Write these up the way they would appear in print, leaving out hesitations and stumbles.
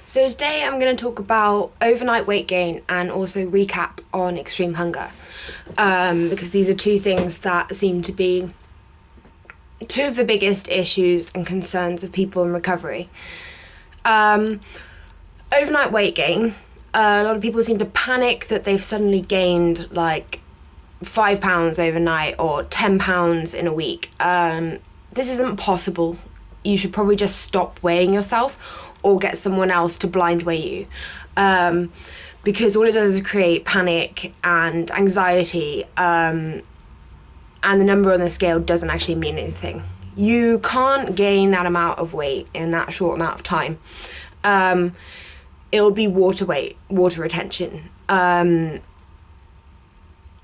So today I'm going to talk about overnight weight gain and also recap on extreme hunger, because these are two things that seem to be two of the biggest issues and concerns of people in recovery. Overnight weight gain, a lot of people seem to panic that they've suddenly gained like 5 pounds overnight or 10 pounds in a week. This isn't possible. You should probably just stop weighing yourself or get someone else to blind weigh you, because all it does is create panic and anxiety, and the number on the scale doesn't actually mean anything. You can't gain that amount of weight in that short amount of time. It'll be water weight, water retention, and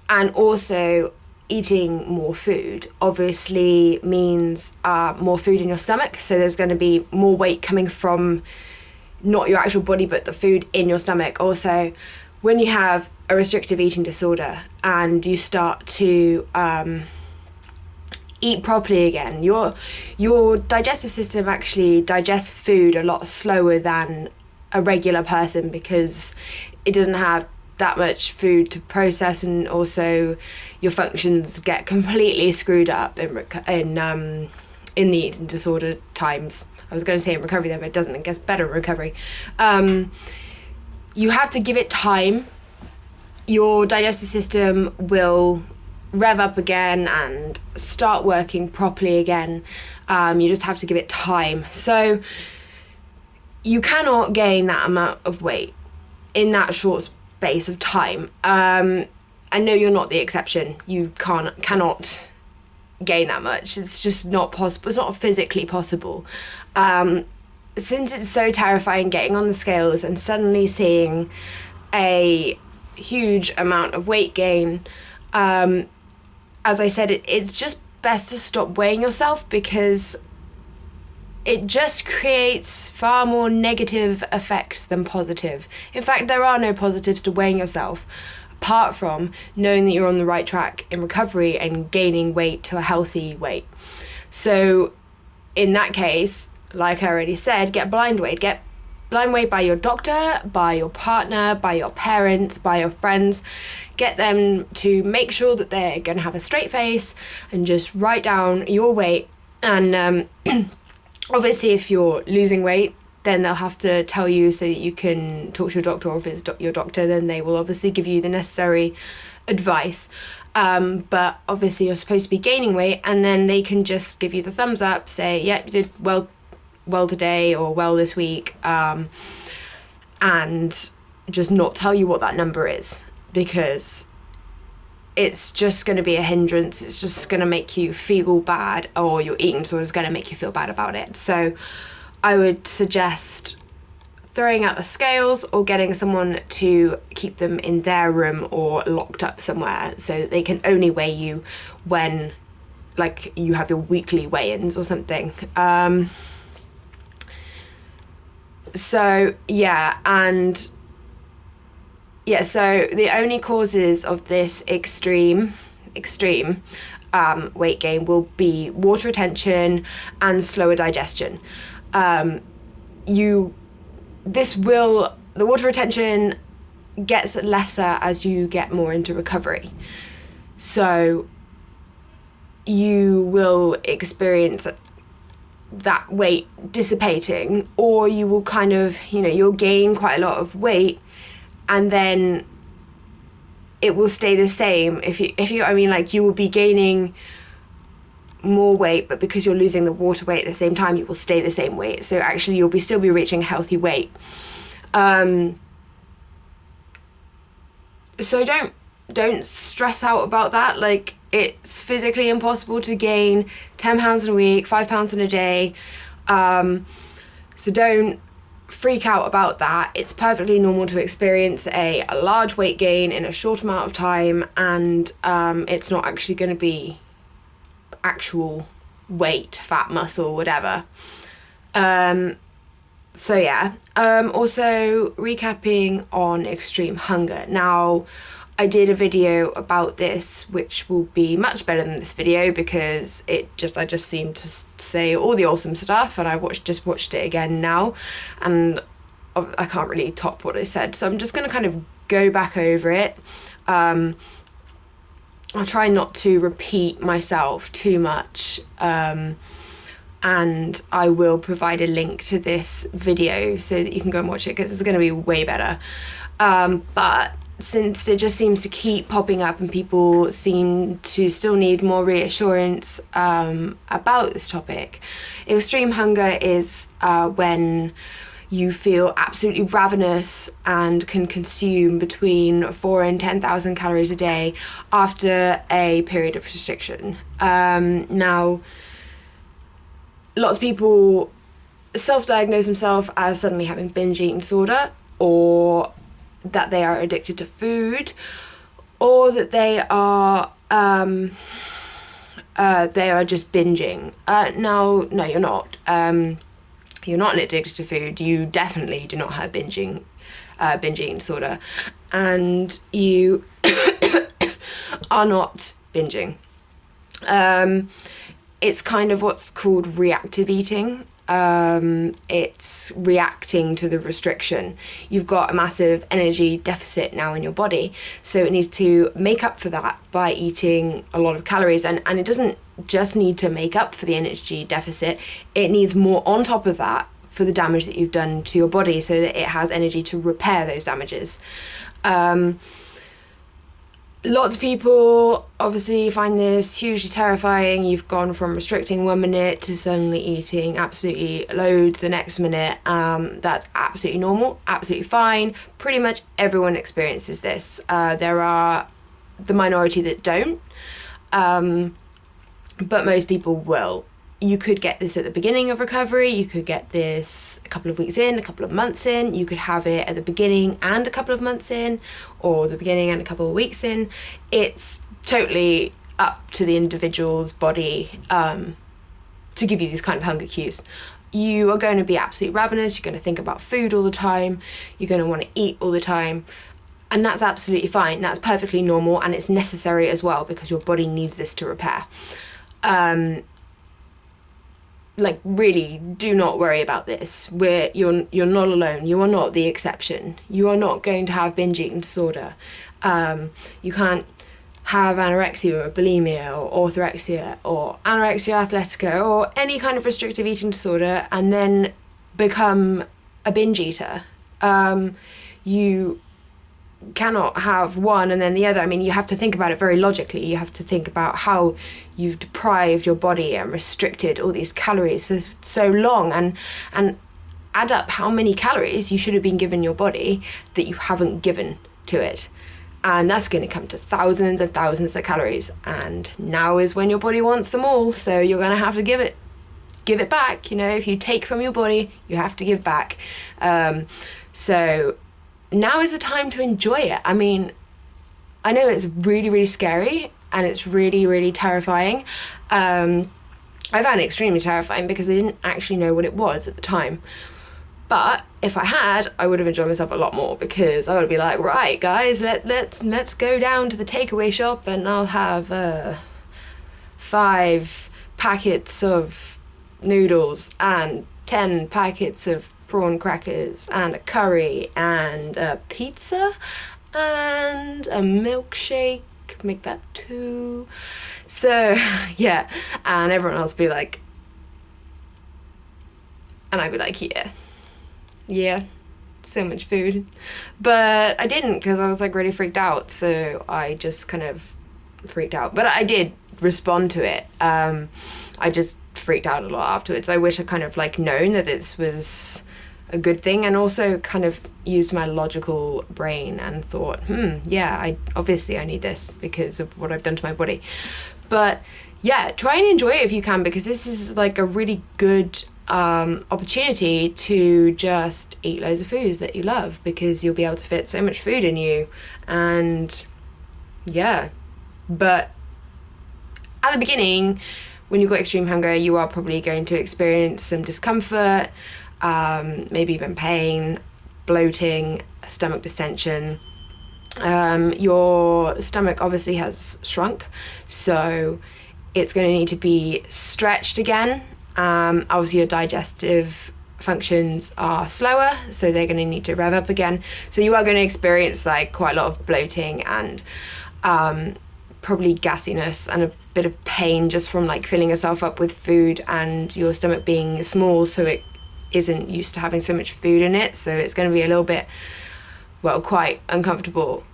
also eating more food obviously means more food in your stomach, so there's going to be more weight coming from not your actual body but the food in your stomach. Also, when you have a restrictive eating disorder and you start to eat properly again, your digestive system actually digests food a lot slower than a regular person because it doesn't have that much food to process, and also your functions get completely screwed up in the eating disorder times. I was going to say in recovery then, but it doesn't. It gets better in recovery. You have to give it time. Your digestive system will rev up again and start working properly again. You just have to give it time. So you cannot gain that amount of weight in that short space of time. I know you're not the exception. You cannot gain that much. It's just not possible. It's not physically possible. Since it's so terrifying getting on the scales and suddenly seeing a huge amount of weight gain, as I said, it's just best to stop weighing yourself, because it just creates far more negative effects than positive. In fact, there are no positives to weighing yourself, apart from knowing that you're on the right track in recovery and gaining weight to a healthy weight. So in that case, like I already said, get blind weighed. Get blind weighed by your doctor, by your partner, by your parents, by your friends. Get them to make sure that they're going to have a straight face and just write down your weight. And obviously, if you're losing weight, then they'll have to tell you so that you can talk to your doctor, or if it's your doctor, then they will obviously give you the necessary advice. But obviously you're supposed to be gaining weight, and then they can just give you the thumbs up, say, yep, you did well today or well this week, and just not tell you what that number is, because it's just going to be a hindrance. It's just going to make you feel bad, or your eating disorder is going to make you feel bad about it. So I would suggest throwing out the scales or getting someone to keep them in their room or locked up somewhere, so that they can only weigh you when, like, you have your weekly weigh-ins or something. So the only causes of this extreme weight gain will be water retention and slower digestion. The water retention gets lesser as you get more into recovery. So you will experience that weight dissipating, or you will kind of, you'll gain quite a lot of weight, and then it will stay the same. You will be gaining more weight, but because you're losing the water weight at the same time, you will stay the same weight. So actually you'll still be reaching healthy weight. So don't stress out about that. Like, it's physically impossible to gain 10 pounds in a week, 5 pounds in a day. So don't freak out about that. It's perfectly normal to experience a large weight gain in a short amount of time, and it's not actually going to be actual weight, fat, muscle, whatever. Also recapping on extreme hunger. Now, I did a video about this, which will be much better than this video, because I just seemed to say all the awesome stuff, and I just watched it again now, and I can't really top what I said, so I'm just going to kind of go back over it. I'll try not to repeat myself too much, and I will provide a link to this video so that you can go and watch it, because it's going to be way better. But since it just seems to keep popping up and people seem to still need more reassurance about this topic, extreme hunger is when you feel absolutely ravenous and can consume between 4 and 10,000 calories a day after a period of restriction. Now, lots of people self-diagnose themselves as suddenly having binge eating disorder, or that they are addicted to food, or that they are just binging. No, you're not. You're not addicted to food. You definitely do not have binge eating disorder, and you are not binging. It's kind of what's called reactive eating. It's reacting to the restriction. You've got a massive energy deficit now in your body, so it needs to make up for that by eating a lot of calories, and it doesn't just need to make up for the energy deficit, it needs more on top of that for the damage that you've done to your body, so that it has energy to repair those damages. Lots of people obviously find this hugely terrifying. You've gone from restricting 1 minute to suddenly eating absolutely loads the next minute. That's absolutely normal, absolutely fine. Pretty much everyone experiences this. There are the minority that don't, but most people will. You could get this at the beginning of recovery, you could get this a couple of weeks in, a couple of months in, you could have it at the beginning and a couple of months in, or the beginning and a couple of weeks in. It's totally up to the individual's body to give you these kind of hunger cues. You are going to be absolutely ravenous, you're going to think about food all the time, you're going to want to eat all the time, and that's absolutely fine. That's perfectly normal, and it's necessary as well, because your body needs this to repair. Really, do not worry about this. You're not alone. You are not the exception. You are not going to have binge eating disorder. You can't have anorexia or bulimia or orthorexia or anorexia athletica or any kind of restrictive eating disorder and then become a binge eater. You cannot have one and then the other. I mean, you have to think about it very logically. You have to think about how you've deprived your body and restricted all these calories for so long, and add up how many calories you should have been giving your body that you haven't given to it. And that's going to come to thousands and thousands of calories, and now is when your body wants them all, so you're going to have to give it back. You know, if you take from your body, you have to give back. So now is the time to enjoy it. I mean, I know it's really, really scary and it's really, really terrifying. I found it extremely terrifying because I didn't actually know what it was at the time. But if I had, I would have enjoyed myself a lot more, because I would be like, right, guys, let's go down to the takeaway shop and I'll have 5 packets of noodles and 10 packets of prawn crackers and a curry and a pizza and a milkshake, make that 2. So yeah, and everyone else be like, and I'd be like, yeah, so much food. But I didn't, because I was like really freaked out, so I just kind of freaked out. But I did respond to it. I just freaked out a lot afterwards. I wish I kind of like known that this was a good thing, and also kind of used my logical brain and thought, yeah, I need this because of what I've done to my body. But yeah, try and enjoy it if you can, because this is like a really good opportunity to just eat loads of foods that you love, because you'll be able to fit so much food in you. And yeah, but at the beginning, when you've got extreme hunger, you are probably going to experience some discomfort, maybe even pain, bloating, stomach distension. Your stomach obviously has shrunk, so it's going to need to be stretched again. Obviously your digestive functions are slower, so they're going to need to rev up again. So you are going to experience like quite a lot of bloating and probably gassiness and a bit of pain just from like filling yourself up with food and your stomach being small, so it isn't used to having so much food in it. So it's going to be a little bit, well, quite uncomfortable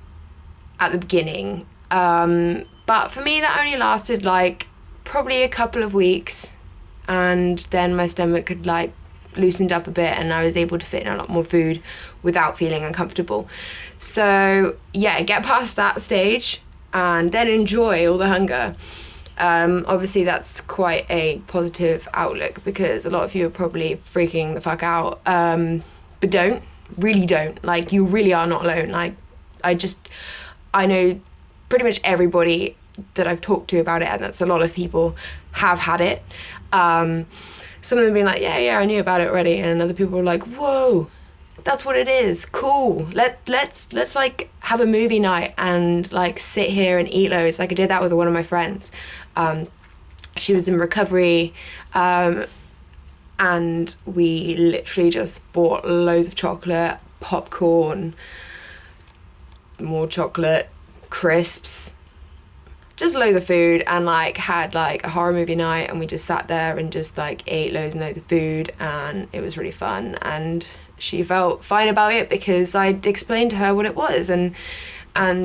at the beginning. But for me, that only lasted like probably a couple of weeks, and then my stomach had like loosened up a bit and I was able to fit in a lot more food without feeling uncomfortable. So yeah, get past that stage and then enjoy all the hunger. Obviously that's quite a positive outlook, because a lot of you are probably freaking the fuck out, but really don't, like, you really are not alone. Like, I know pretty much everybody that I've talked to about it, and that's a lot of people, have had it. Some of them being like, yeah, I knew about it already, and other people were like, whoa, that's what it is, cool, let's like have a movie night and like sit here and eat loads. Like I did that with one of my friends. She was in recovery, and we literally just bought loads of chocolate, popcorn, more chocolate, crisps, just loads of food, and like had like a horror movie night, and we just sat there and just like ate loads and loads of food, and it was really fun. And she felt fine about it because I'd explained to her what it was, and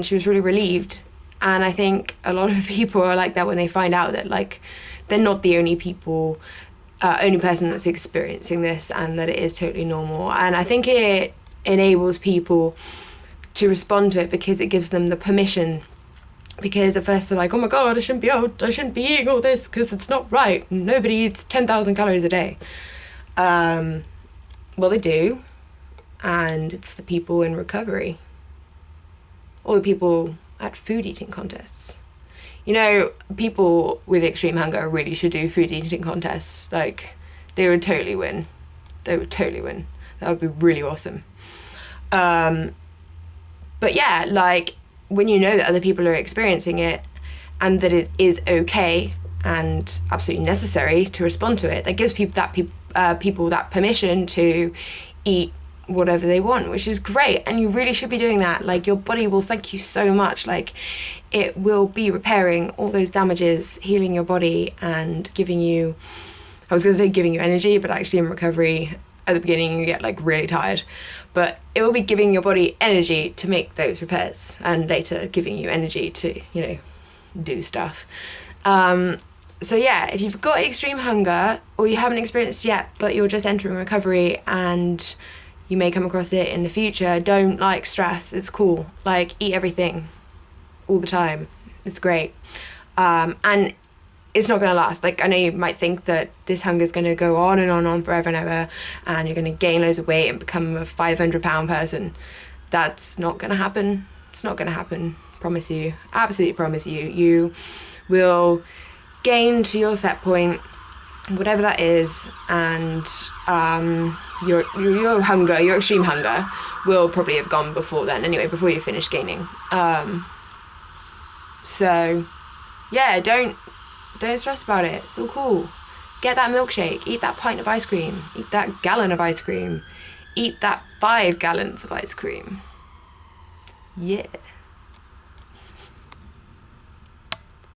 she was really relieved. And I think a lot of people are like that when they find out that like they're not the only person that's experiencing this, and that it is totally normal. And I think it enables people to respond to it because it gives them the permission. Because at first they're like, oh my god, I shouldn't be eating all this because it's not right. Nobody eats 10,000 calories a day. Well, they do, and it's the people in recovery, or the people at food eating contests. You know, people with extreme hunger really should do food eating contests. Like, they would totally win. That would be really awesome. But yeah, like, when you know that other people are experiencing it and that it is okay and absolutely necessary to respond to it, that gives people that permission to eat whatever they want, which is great. And you really should be doing that. Like, your body will thank you so much. Like, it will be repairing all those damages, healing your body, and giving you energy, but actually in recovery at the beginning you get like really tired, but it will be giving your body energy to make those repairs, and later giving you energy to, you know, do stuff. So yeah, if you've got extreme hunger, or you haven't experienced yet but you're just entering recovery and you may come across it in the future, don't like stress. It's cool. Like, eat everything all the time. It's great. And it's not going to last. Like, I know you might think that this hunger is going to go on and on forever and ever, and you're going to gain loads of weight and become a 500-pound person. That's not going to happen. It's not going to happen. Promise you. Absolutely promise you. You will gain to your set point, whatever that is, and your hunger, your extreme hunger, will probably have gone before then anyway, before you finish gaining. So yeah, don't stress about it. It's all cool. Get that milkshake, eat that pint of ice cream, eat that gallon of ice cream, eat that 5 gallons of ice cream. Yeah.